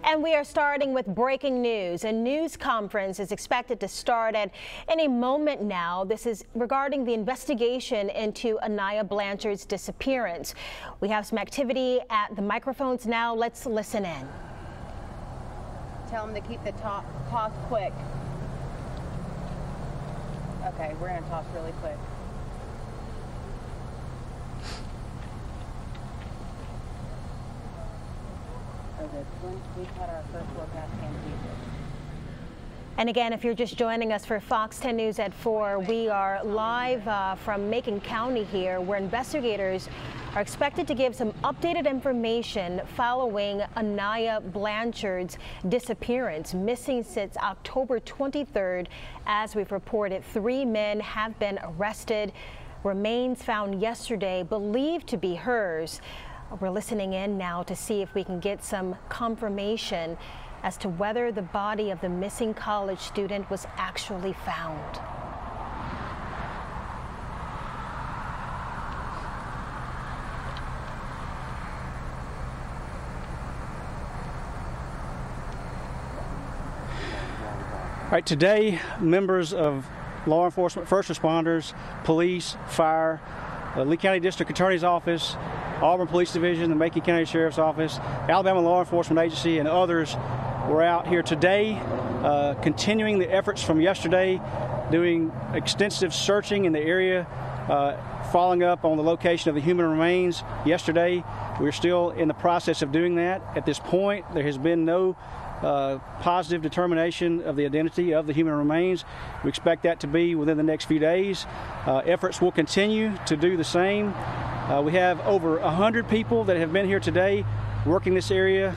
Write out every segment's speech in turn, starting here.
And we are starting with breaking news. A news conference is expected to start at any moment now. This is regarding the investigation into Aniah Blanchard's disappearance. We have some activity at the microphones now. Let's listen in. Tell them to keep the toss quick. Okay, we're going to toss really quick. We've had our first look at And again, if you're just joining us for Fox 10 News at 4, we are live from Macon County here, where investigators are expected to give some updated information following Aniah Blanchard's disappearance, missing since October 23rd. As we've reported, 3 men have been arrested. Remains found yesterday, believed to be hers. We're listening in now to see if we can get some confirmation as to whether the body of the missing college student was actually found. All right, today, members of law enforcement, first responders, police, fire, Lee County District Attorney's Office, Auburn Police Division, the Macon County Sheriff's Office, Alabama Law Enforcement Agency, and others were out here today, continuing the efforts from yesterday, doing extensive searching in the area, following up on the location of the human remains yesterday. We're still in the process of doing that. At this point, there has been no positive determination of the identity of the human remains. We expect that to be within the next few days. Efforts will continue to do the same. We have over 100 people that have been here today working this area,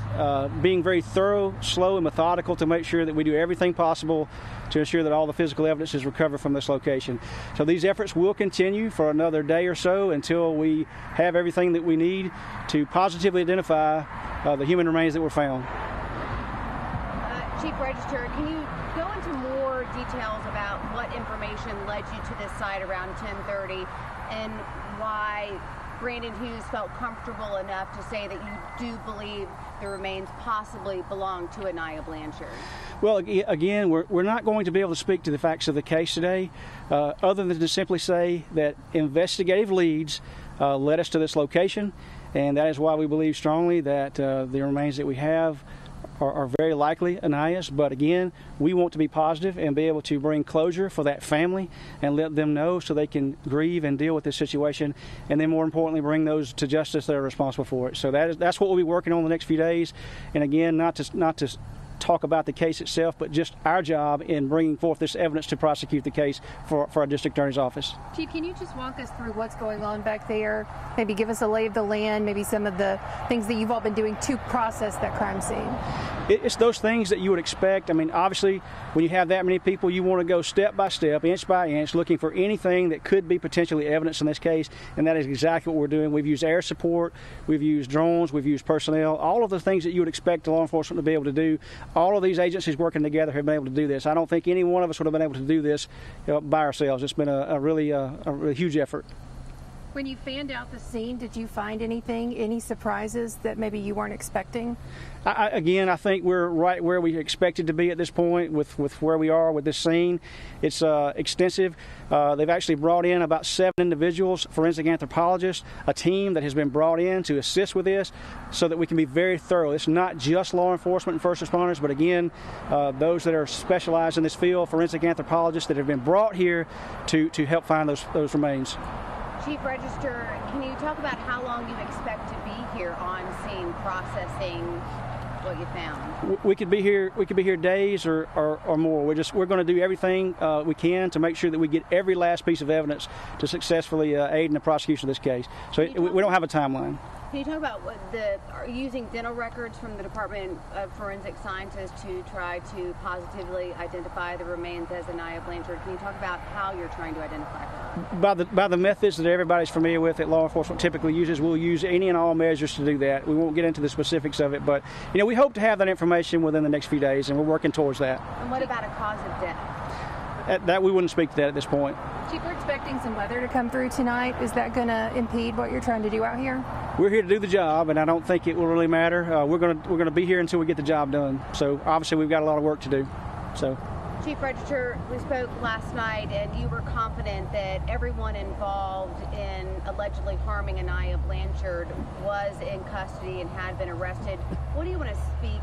being very thorough, slow, and methodical to make sure that we do everything possible to ensure that all the physical evidence is recovered from this location. So these efforts will continue for another day or so until we have everything that we need to positively identify the human remains that were found. Chief Register, can you go into more details about what information led you to this site around 10:30 and why Brandon Hughes felt comfortable enough to say that you do believe the remains possibly belong to Aniah Blanchard? Well, again, we're not going to be able to speak to the facts of the case today, other than to simply say that investigative leads led us to this location, and that is why we believe strongly that the remains that we have are very likely Aniah's. But again, we want to be positive and be able to bring closure for that family and let them know so they can grieve and deal with this situation, and then more importantly, bring those to justice that are responsible for it. So that's what we'll be working on the next few days. And again, not to talk about the case itself, but just our job in bringing forth this evidence to prosecute the case for our district attorney's office. Chief, can you just walk us through what's going on back there? Maybe give us a lay of the land, maybe some of the things that you've all been doing to process that crime scene. It's those things that you would expect. I mean, obviously, when you have that many people, you want to go step by step, inch by inch, looking for anything that could be potentially evidence in this case, and that is exactly what we're doing. We've used air support, we've used drones, we've used personnel, all of the things that you would expect law enforcement to be able to do. All of these agencies working together have been able to do this. I don't think any one of us would have been able to do this by ourselves. It's been a really huge effort. When you fanned out the scene, did you find anything, any surprises that maybe you weren't expecting? Again, I think we're right where we expected to be at this point with where we are with this scene. It's extensive. They've actually brought in about 7 individuals, forensic anthropologists, a team that has been brought in to assist with this so that we can be very thorough. It's not just law enforcement and first responders, but again, those that are specialized in this field, forensic anthropologists that have been brought here to help find those remains. Chief Register, can you talk about how long you expect to be here on scene processing what you found? We could be here days or more. We're going to do everything we can to make sure that we get every last piece of evidence to successfully aid in the prosecution of this case. So we don't have a timeline. Can you talk about using dental records from the Department of Forensic Sciences to try to positively identify the remains as Aniah Blanchard? Can you talk about how you're trying to identify her? By the methods that everybody's familiar with that law enforcement typically uses, we'll use any and all measures to do that. We won't get into the specifics of it, but we hope to have that information within the next few days, and we're working towards that. And what about a cause of death? that we wouldn't speak to that at this point. Chief, we're expecting some weather to come through tonight. Is that going to impede what you're trying to do out here? We're here to do the job, and I don't think it will really matter. We're gonna be here until we get the job done. So obviously we've got a lot of work to do. So. Chief Register, we spoke last night, and you were confident that everyone involved in allegedly harming Aniah Blanchard was in custody and had been arrested. What do you want to speak?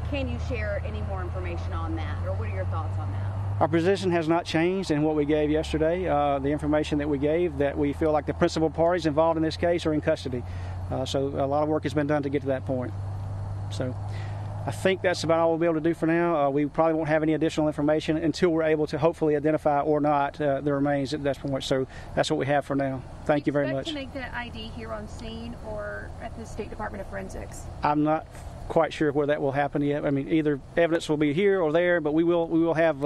Can you share any more information on that, or what are your thoughts on that? Our position has not changed in what we gave yesterday. The information that we gave, that we feel like the principal parties involved in this case are in custody. So a lot of work has been done to get to that point. So I think that's about all we'll be able to do for now. We probably won't have any additional information until we're able to hopefully identify or not the remains at that point. So that's what we have for now. Thank you very much. Do you expect to make that ID here on scene or at the State Department of Forensics? I'm not quite sure where that will happen yet. I mean, either evidence will be here or there, but we will have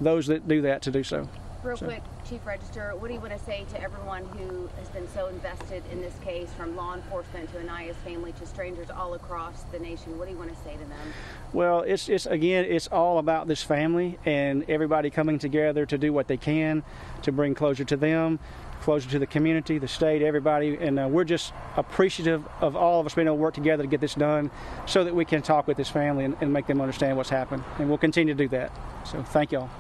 those that do that to do so. Real quick, Chief Register, what do you want to say to everyone who has been so invested in this case, from law enforcement to Aniah's family to strangers all across the nation? What do you want to say to them? Well, it's all about this family and everybody coming together to do what they can to bring closure to them, closure to the community, the state, everybody, and we're just appreciative of all of us being able to work together to get this done so that we can talk with this family and make them understand what's happened, and we'll continue to do that. So thank y'all.